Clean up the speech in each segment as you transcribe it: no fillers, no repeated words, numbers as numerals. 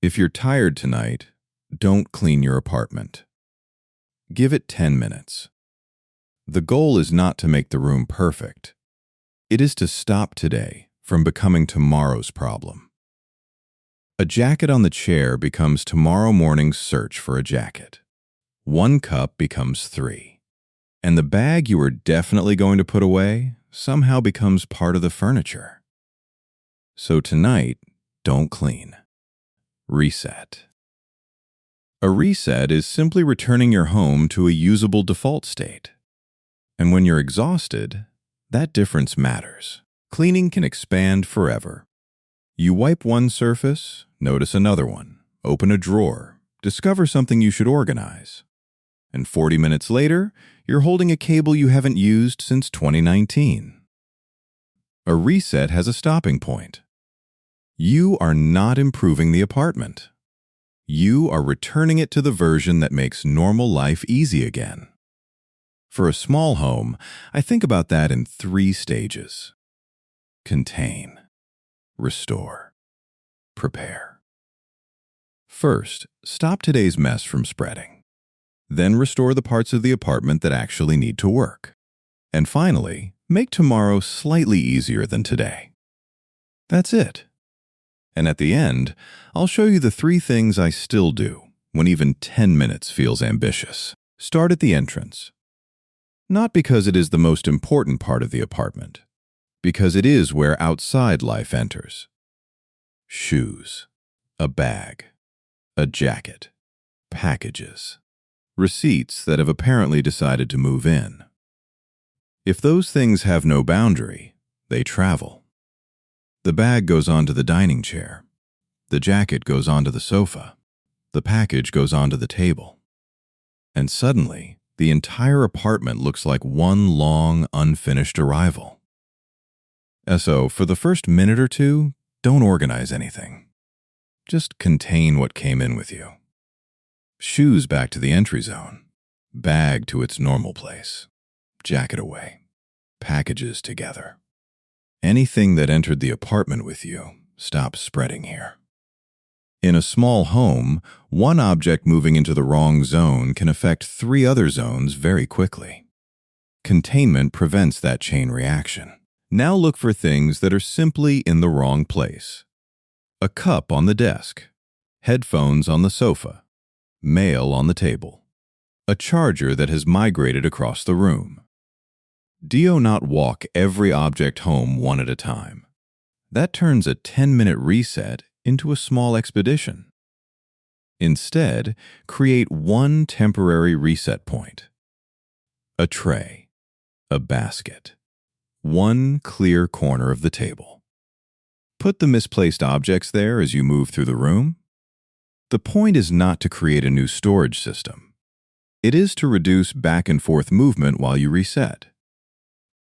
If you're tired tonight, don't clean your apartment. Give it 10 minutes. The goal is not to make the room perfect. It is to stop today from becoming tomorrow's problem. A jacket on the chair becomes tomorrow morning's search for a jacket. 1 cup becomes 3. And the bag you are definitely going to put away somehow becomes part of the furniture. So tonight, don't clean. Reset. A reset is simply returning your home to a usable default state. And when you're exhausted, that difference matters. Cleaning can expand forever. You wipe one surface, notice another one, open a drawer, discover something you should organize. And 40 minutes later, you're holding a cable you haven't used since 2019. A reset has a stopping point. You are not improving the apartment. You are returning it to the version that makes normal life easy again. For a small home, I think about that in 3 stages. Contain, restore, prepare. First, stop today's mess from spreading. Then restore the parts of the apartment that actually need to work. And finally, make tomorrow slightly easier than today. That's it. And at the end, I'll show you the 3 things I still do when even 10 minutes feels ambitious. Start at the entrance. Not because it is the most important part of the apartment, because it is where outside life enters. Shoes, a bag, a jacket, packages, receipts that have apparently decided to move in. If those things have no boundary, they travel. The bag goes onto the dining chair. The jacket goes onto the sofa. The package goes onto the table. And suddenly, the entire apartment looks like one long, unfinished arrival. So, for the first minute or 2, don't organize anything. Just contain what came in with you. Shoes back to the entry zone. Bag to its normal place. Jacket away. Packages together. Anything that entered the apartment with you, stop spreading here. In a small home, one object moving into the wrong zone can affect 3 other zones very quickly. Containment prevents that chain reaction. Now look for things that are simply in the wrong place. A cup on the desk, headphones on the sofa, mail on the table, a charger that has migrated across the room. Do not walk every object home one at a time. That turns a 10-minute reset into a small expedition. Instead, create one temporary reset point. A tray, a basket, one clear corner of the table. Put the misplaced objects there as you move through the room. The point is not to create a new storage system. It is to reduce back and forth movement while you reset.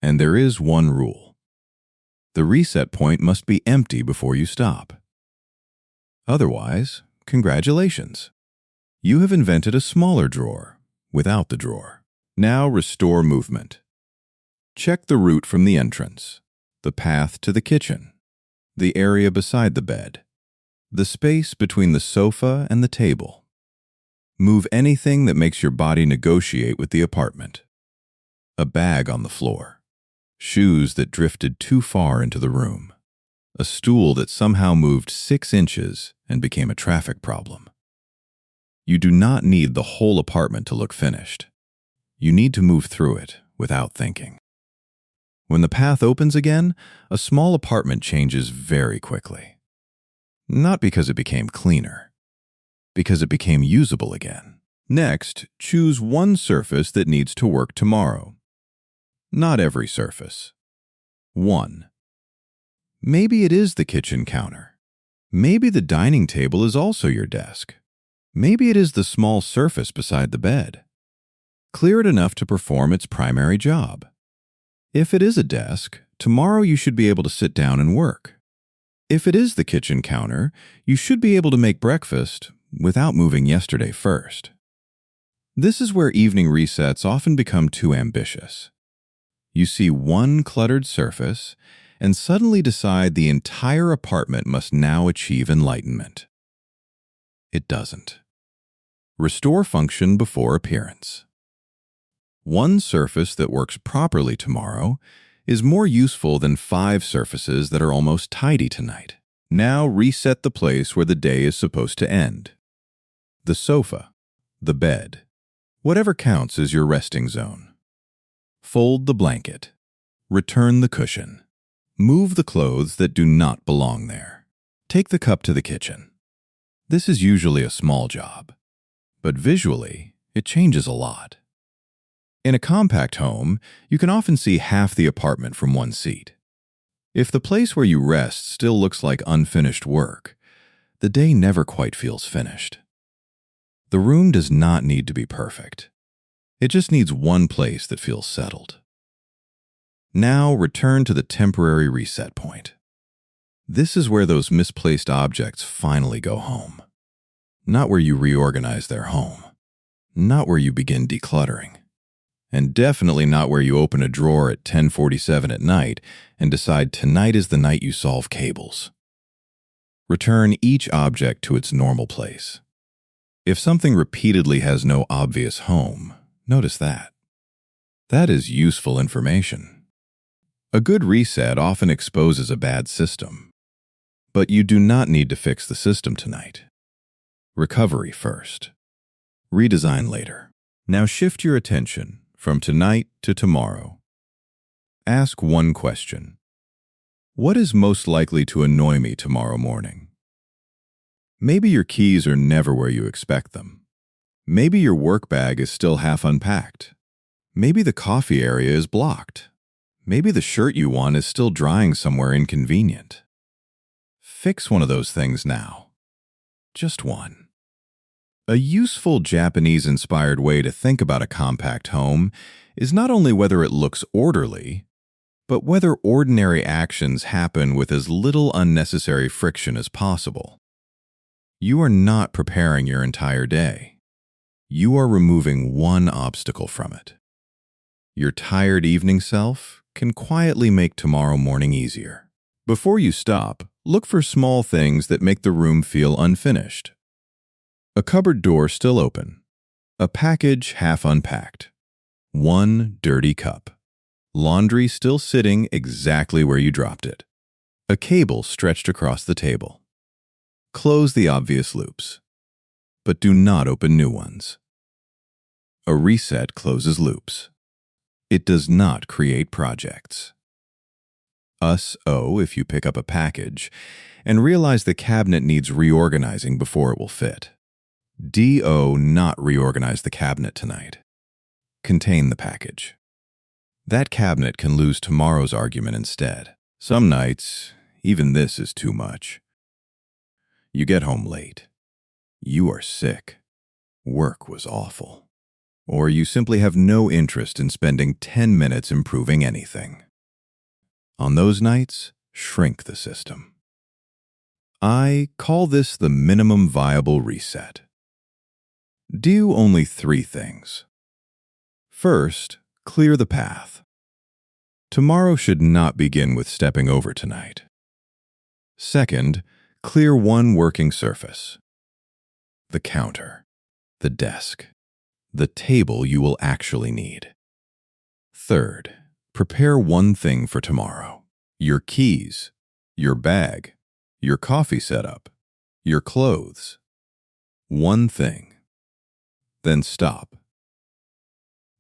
And there is one rule. The reset point must be empty before you stop. Otherwise, congratulations. You have invented a smaller drawer without the drawer. Now restore movement. Check the route from the entrance, the path to the kitchen, the area beside the bed, the space between the sofa and the table. Move anything that makes your body negotiate with the apartment. A bag on the floor. Shoes that drifted too far into the room. A stool that somehow moved 6 inches and became a traffic problem. You do not need the whole apartment to look finished. You need to move through it without thinking. When the path opens again, a small apartment changes very quickly. Not because it became cleaner, because it became usable again. Next, choose one surface that needs to work tomorrow. Not every surface. 1. Maybe it is the kitchen counter. Maybe the dining table is also your desk. Maybe it is the small surface beside the bed. Clear it enough to perform its primary job. If it is a desk, tomorrow you should be able to sit down and work. If it is the kitchen counter, you should be able to make breakfast without moving yesterday first. This is where evening resets often become too ambitious. You see one cluttered surface and suddenly decide the entire apartment must now achieve enlightenment. it doesn't. Restore function before appearance. One surface that works properly tomorrow is more useful than 5 surfaces that are almost tidy tonight. Now reset the place where the day is supposed to end. The sofa, the bed, whatever counts as your resting zone. Fold the blanket. Return the cushion. Move the clothes that do not belong there. Take the cup to the kitchen. This is usually a small job, but visually, it changes a lot. In a compact home, you can often see half the apartment from one seat. If the place where you rest still looks like unfinished work, the day never quite feels finished. The room does not need to be perfect. It just needs one place that feels settled. Now return to the temporary reset point. This is where those misplaced objects finally go home. Not where you reorganize their home. Not where you begin decluttering. And definitely not where you open a drawer at 10:47 at night and decide tonight is the night you solve cables. Return each object to its normal place. If something repeatedly has no obvious home, notice that. That is useful information. A good reset often exposes a bad system. But you do not need to fix the system tonight. Recovery first. Redesign later. Now shift your attention from tonight to tomorrow. Ask one question. What is most likely to annoy me tomorrow morning? Maybe your keys are never where you expect them. Maybe your work bag is still half unpacked. Maybe the coffee area is blocked. Maybe the shirt you want is still drying somewhere inconvenient. Fix one of those things now. Just one. A useful Japanese-inspired way to think about a compact home is not only whether it looks orderly, but whether ordinary actions happen with as little unnecessary friction as possible. You are not preparing your entire day. You are removing one obstacle from it. Your tired evening self can quietly make tomorrow morning easier. Before you stop, look for small things that make the room feel unfinished. A cupboard door still open. A package half unpacked. One dirty cup. Laundry still sitting exactly where you dropped it. A cable stretched across the table. Close the obvious loops, but do not open new ones. A reset closes loops. It does not create projects. If you pick up a package and realize the cabinet needs reorganizing before it will fit. Not reorganize the cabinet tonight. Contain the package. That cabinet can lose tomorrow's argument instead. Some nights, even this is too much. You get home late. You are sick. Work was awful. Or you simply have no interest in spending 10 minutes improving anything. On those nights, shrink the system. I call this the minimum viable reset. Do only 3 things. First, clear the path. Tomorrow should not begin with stepping over tonight. Second, clear one working surface. The counter, the desk, the table you will actually need. Third, prepare one thing for tomorrow. Your keys, your bag, your coffee setup, your clothes. One thing. Then stop.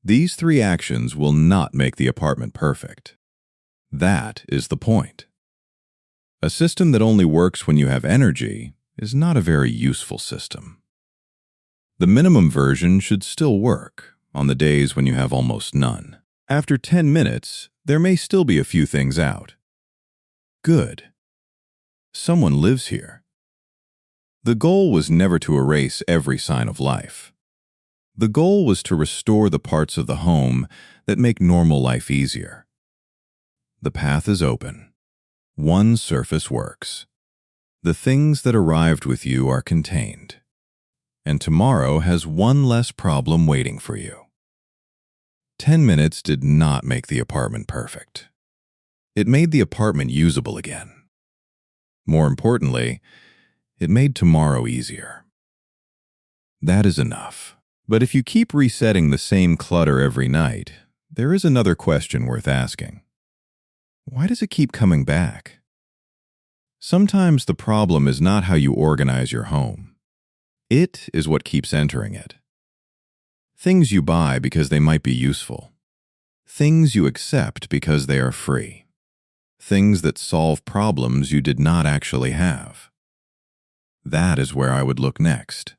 These 3 actions will not make the apartment perfect. That is the point. A system that only works when you have energy is not a very useful system. The minimum version should still work on the days when you have almost none. After 10 minutes, there may still be a few things out. Good. Someone lives here. The goal was never to erase every sign of life. The goal was to restore the parts of the home that make normal life easier. The path is open. One surface works. The things that arrived with you are contained. And tomorrow has one less problem waiting for you. 10 minutes did not make the apartment perfect. It made the apartment usable again. More importantly, it made tomorrow easier. That is enough. But if you keep resetting the same clutter every night, there is another question worth asking. Why does it keep coming back? Sometimes the problem is not how you organize your home. It is what keeps entering it. Things you buy because they might be useful. Things you accept because they are free. Things that solve problems you did not actually have. That is where I would look next.